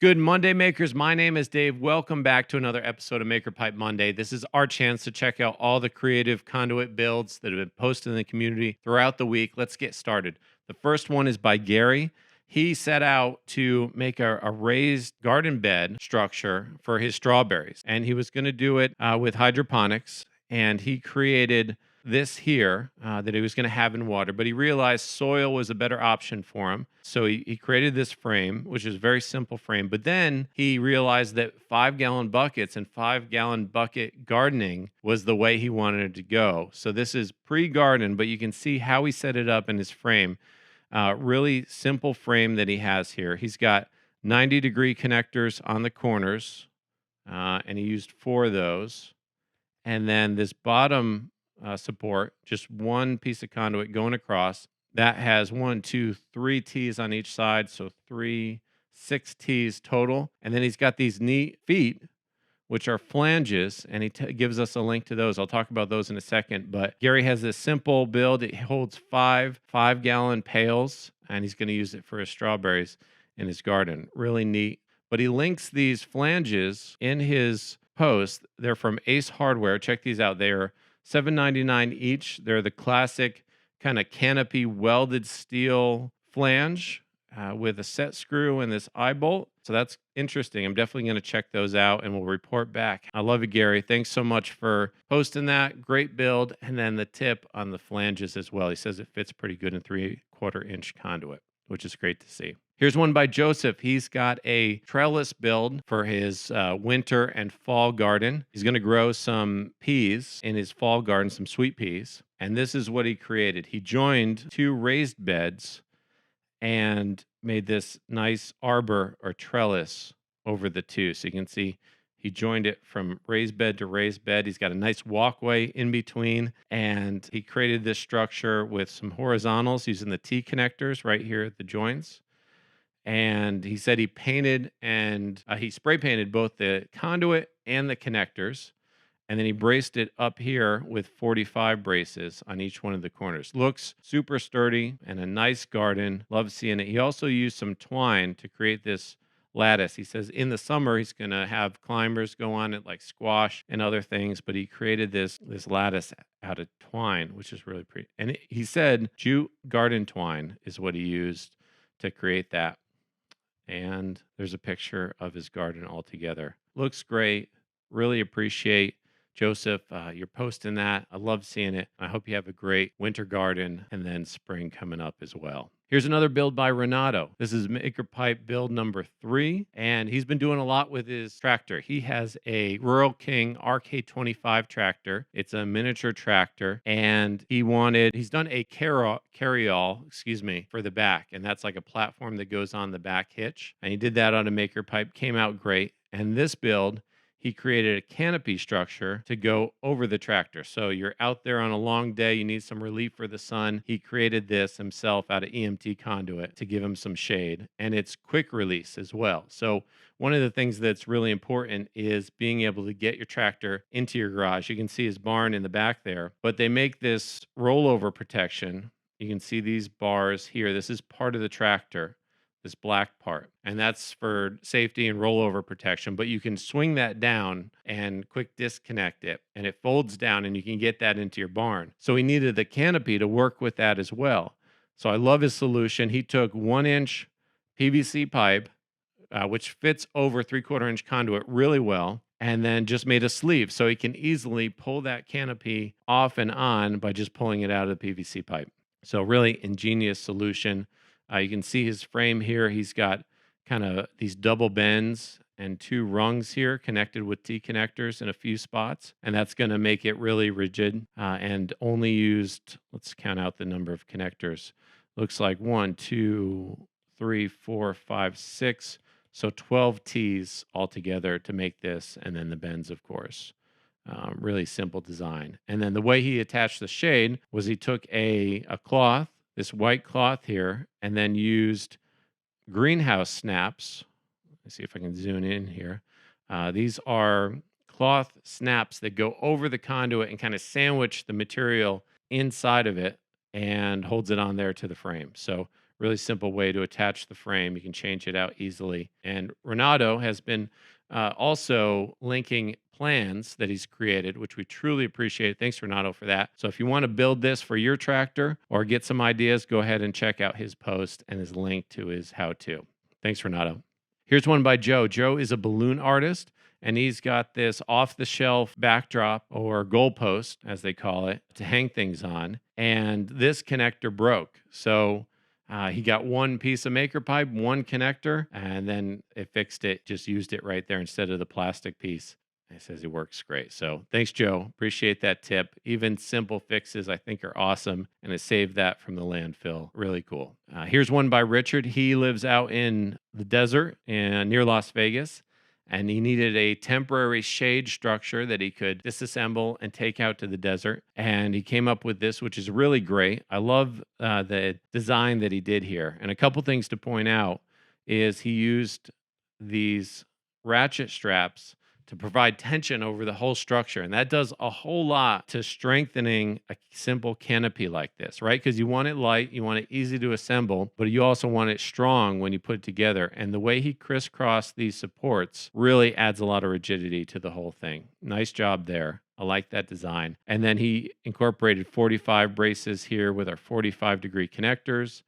Good Monday, makers. My name is Dave. Welcome back to another episode of Maker Pipe Monday. This is our chance to check out all the creative conduit builds that have been posted in the community throughout the week. Let's get started. The first one is by Gary. He set out to make a raised garden bed structure for his strawberries, and he was going to do it with hydroponics. And he created this here that he was going to have in water, but he realized soil was a better option for him. So he created this frame, which is a very simple frame. But then he realized that 5 gallon buckets and 5 gallon bucket gardening was the way he wanted it to go. So this is pre garden, but you can see how he set it up in his frame. Really simple frame that he has here. He's got 90-degree connectors on the corners, and he used 4 of those. And then this bottom support, just one piece of conduit going across. That has 1, 2, 3 T's on each side, so 6 T's total. And then he's got these neat feet, which are flanges, and he gives us a link to those. I'll talk about those in a second. But Gary has this simple build. It holds 5 gallon pails, and he's going to use it for his strawberries in his garden. Really neat. But he links these flanges in his post. They're from Ace Hardware. Check these out. They are $7.99 each. They're the classic kind of canopy welded steel flange with a set screw and this eye bolt. So that's interesting. I'm definitely going to check those out and we'll report back. I love it, Gary. Thanks so much for posting that. Great build. And then the tip on the flanges as well. He says it fits pretty good in 3/4 inch conduit, which is great to see. Here's one by Joseph. He's got a trellis build for his winter and fall garden. He's going to grow some peas in his fall garden, some sweet peas. And this is what he created. He joined 2 raised beds and made this nice arbor or trellis over the 2. So you can see he joined it from raised bed to raised bed. He's got a nice walkway in between, and he created this structure with some horizontals using the T connectors right here at the joints. And he said he painted and he spray painted both the conduit and the connectors. And then he braced it up here with 45 braces on each one of the corners. Looks super sturdy and a nice garden. Love seeing it. He also used some twine to create this lattice. He says in the summer he's going to have climbers go on it like squash and other things, but he created this lattice out of twine, which is really pretty. And he said jute garden twine is what he used to create that. And there's a picture of his garden altogether. Looks great. Really appreciate Joseph, you're posting that. I love seeing it. I hope you have a great winter garden and then spring coming up as well. Here's another build by Renato. This is Maker Pipe build number 3, and he's been doing a lot with his tractor. He has a Rural King RK25 tractor. It's a miniature tractor, and he's done a carry-all, for the back, and that's like a platform that goes on the back hitch. And he did that on a Maker Pipe, came out great. And this build, he created a canopy structure to go over the tractor. So you're out there on a long day, you need some relief for the sun. He created this himself out of EMT conduit to give him some shade. And it's quick release as well. So one of the things that's really important is being able to get your tractor into your garage. You can see his barn in the back there, but they make this rollover protection. You can see these bars here. This is part of the tractor, this black part, and that's for safety and rollover protection. But you can swing that down and quick disconnect it, and it folds down and you can get that into your barn. So he needed the canopy to work with that as well. So I love his solution. He took 1-inch PVC pipe, which fits over 3/4 inch conduit really well, and then just made a sleeve so he can easily pull that canopy off and on by just pulling it out of the PVC pipe. So really ingenious solution. You can see his frame here. He's got kind of these double bends and 2 rungs here connected with T connectors in a few spots. And that's going to make it really rigid and only used, let's count out the number of connectors. Looks like 1, 2, 3, 4, 5, 6. So 12 T's altogether to make this. And then the bends, of course. Really simple design. And then the way he attached the shade was he took a cloth, this white cloth here, and then used greenhouse snaps. Let's see if I can zoom in here. These are cloth snaps that go over the conduit and kind of sandwich the material inside of it and holds it on there to the frame. So Really simple way to attach the frame. You can change it out easily. And Renato has been also linking plans that he's created, which we truly appreciate. Thanks, Renato, for that. So if you want to build this for your tractor or get some ideas, go ahead and check out his post and his link to his how-to. Thanks, Renato. Here's one by Joe. Joe is a balloon artist, and he's got this off-the-shelf backdrop or goalpost, as they call it, to hang things on. And this connector broke. So he got one piece of maker pipe, one connector, and then it fixed it, just used it right there instead of the plastic piece. He says it works great. So thanks, Joe. Appreciate that tip. Even simple fixes, I think, are awesome, and it saved that from the landfill. Really cool. Here's one by Richard. He lives out in the desert near Las Vegas, and he needed a temporary shade structure that he could disassemble and take out to the desert. And he came up with this, which is really great. I love the design that he did here. And a couple things to point out is he used these ratchet straps to provide tension over the whole structure. And that does a whole lot to strengthening a simple canopy like this, right? Because you want it light, you want it easy to assemble, but you also want it strong when you put it together. And the way he crisscrossed these supports really adds a lot of rigidity to the whole thing. Nice job there. I like that design. And then he incorporated 45 braces here with our 45-degree connectors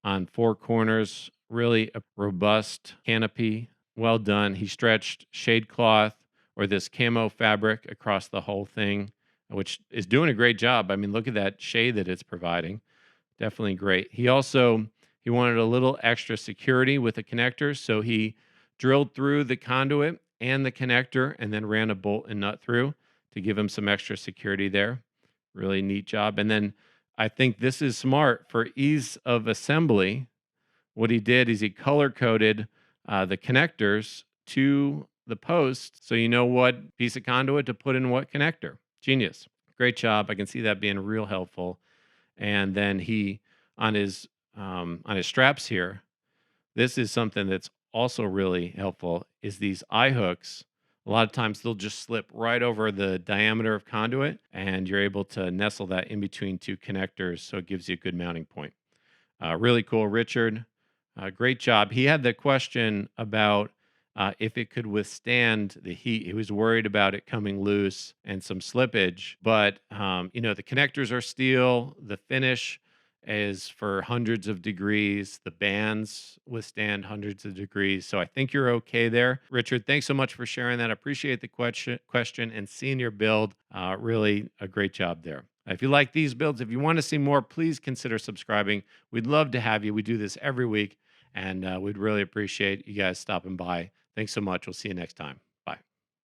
on four corners. Really a robust canopy. Well done. He stretched shade cloth or this camo fabric across the whole thing, which is doing a great job. I mean, look at that shade that it's providing. Definitely great. He wanted a little extra security with the connectors, so he drilled through the conduit and the connector and then ran a bolt and nut through to give him some extra security there. Really neat job. And then I think this is smart for ease of assembly. What he did is he color-coded the connectors to the post so you know what piece of conduit to put in what connector. Genius. Great job. I can see that being real helpful. And then he on his straps here, this is something that's also really helpful, is these eye hooks. A lot of times they'll just slip right over the diameter of conduit, and you're able to nestle that in between two connectors, so it gives you a good mounting point. Really cool, Richard. Great job. He had the question about if it could withstand the heat. He was worried about it coming loose and some slippage, but the connectors are steel. The finish is for hundreds of degrees. The bands withstand hundreds of degrees. So I think you're okay there. Richard, thanks so much for sharing that. I appreciate the question and seeing your build. Really a great job there. If you like these builds, if you want to see more, please consider subscribing. We'd love to have you. We do this every week, and we'd really appreciate you guys stopping by. Thanks so much. We'll see you next time.